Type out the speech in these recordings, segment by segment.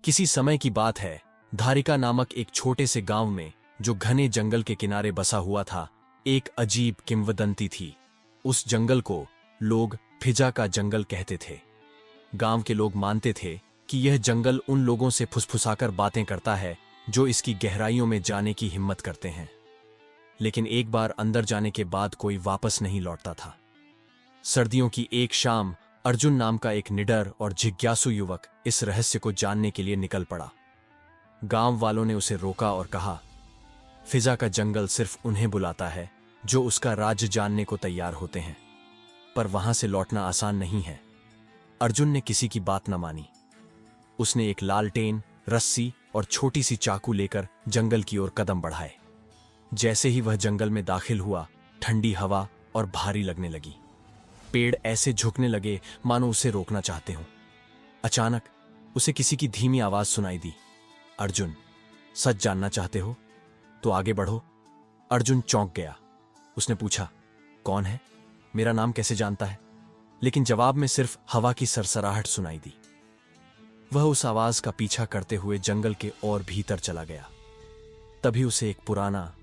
किसी समय की बात है। धारिका नामक एक छोटे से गांव में, जो घने जंगल के किनारे बसा हुआ था, एक अजीब किंवदंती थी। उस जंगल को लोग फिजा का जंगल कहते थे। गांव के लोग मानते थे कि यह जंगल उन लोगों से फुसफुसाकर बातें करता है जो इसकी गहराइयों में जाने की हिम्मत करते हैं। लेकिन एक बार अंदर जाने के बाद कोई वापस नहीं लौटता था। सर्दियों की एक शाम अर्जुन नाम का एक निडर और जिज्ञासु युवक इस रहस्य को जानने के लिए निकल पड़ा। गांव वालों ने उसे रोका और कहा, फिजा का जंगल सिर्फ उन्हें बुलाता है जो उसका राज जानने को तैयार होते हैं, पर वहां से लौटना आसान नहीं है। अर्जुन ने किसी की बात न मानी। उसने एक लालटेन, रस्सी और छोटी सी चाकू लेकर जंगल की ओर कदम बढ़ाए। जैसे ही वह जंगल में दाखिल हुआ, ठंडी हवा और भारी लगने लगी। पेड़ ऐसे झुकने लगे मानो उसे रोकना चाहते हों। अचानक उसे किसी की धीमी आवाज सुनाई दी, अर्जुन, सच जानना चाहते हो तो आगे बढ़ो। अर्जुन चौंक गया। उसने पूछा, कौन है? मेरा नाम कैसे जानता है? लेकिन जवाब में सिर्फ हवा की सरसराहट सुनाई दी। वह उस आवाज का पीछा करते हुए जंगल के और भीतर चला गया। तभी उसे एक पुराना,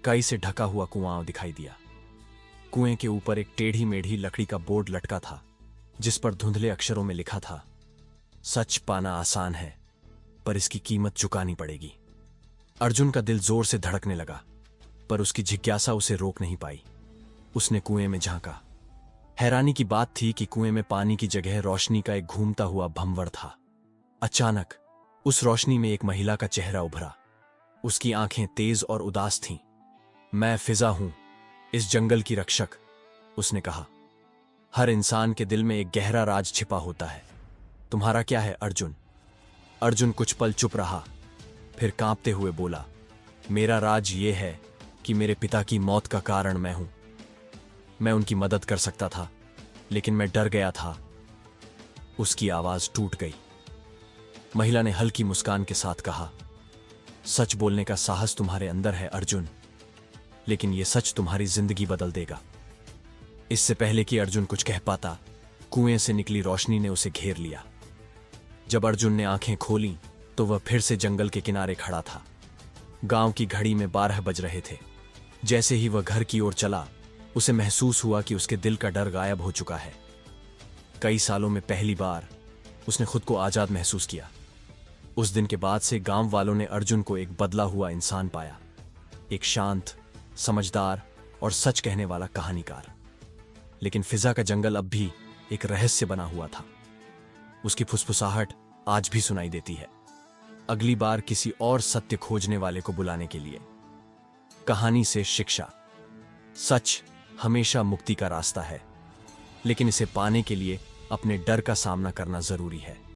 काई से ढका हुआ कुआं दिखाई दिया। कुएं के ऊपर एक टेढ़ी मेढ़ी लकड़ी का बोर्ड लटका था, जिस पर धुंधले अक्षरों में लिखा था, सच पाना आसान है, पर इसकी कीमत चुकानी पड़ेगी। अर्जुन का दिल जोर से धड़कने लगा, पर उसकी जिज्ञासा उसे रोक नहीं पाई। उसने कुएं में झांका। हैरानी की बात थी कि कुएं में पानी की जगह रोशनी का एक घूमता हुआ भंवर था। अचानक उस रोशनी में एक महिला का चेहरा उभरा। उसकी आंखें तेज और उदास थीं। मैं फिजा हूं, इस जंगल की रक्षक, उसने कहा। हर इंसान के दिल में एक गहरा राज छिपा होता है। तुम्हारा क्या है, अर्जुन? अर्जुन कुछ पल चुप रहा, फिर कांपते हुए बोला, मेरा राज ये है कि मेरे पिता की मौत का कारण मैं हूं। मैं उनकी मदद कर सकता था, लेकिन मैं डर गया था। उसकी आवाज टूट गई। महिला ने हल्की मुस्कान के साथ कहा, सच बोलने का साहस तुम्हारे अंदर है, अर्जुन, लेकिन यह सच तुम्हारी जिंदगी बदल देगा। इससे पहले कि अर्जुन कुछ कह पाता, कुएं से निकली रोशनी ने उसे घेर लिया। जब अर्जुन ने आंखें खोलीं, तो वह फिर से जंगल के किनारे खड़ा था। गांव की घड़ी में 12 बज रहे थे। जैसे ही वह घर की ओर चला, उसे महसूस हुआ कि उसके दिल का डर गायब हो चुका है। कई सालों में पहली बार उसने खुद को आजाद महसूस किया। उस दिन के बाद से गांव वालों ने अर्जुन को एक बदला हुआ इंसान पाया, एक शांत, समझदार और सच कहने वाला कहानीकार। लेकिन फिजा का जंगल अब भी एक रहस्य बना हुआ था। उसकी फुसफुसाहट आज भी सुनाई देती है, अगली बार किसी और सत्य खोजने वाले को बुलाने के लिए। कहानी से शिक्षा, सच हमेशा मुक्ति का रास्ता है, लेकिन इसे पाने के लिए अपने डर का सामना करना जरूरी है।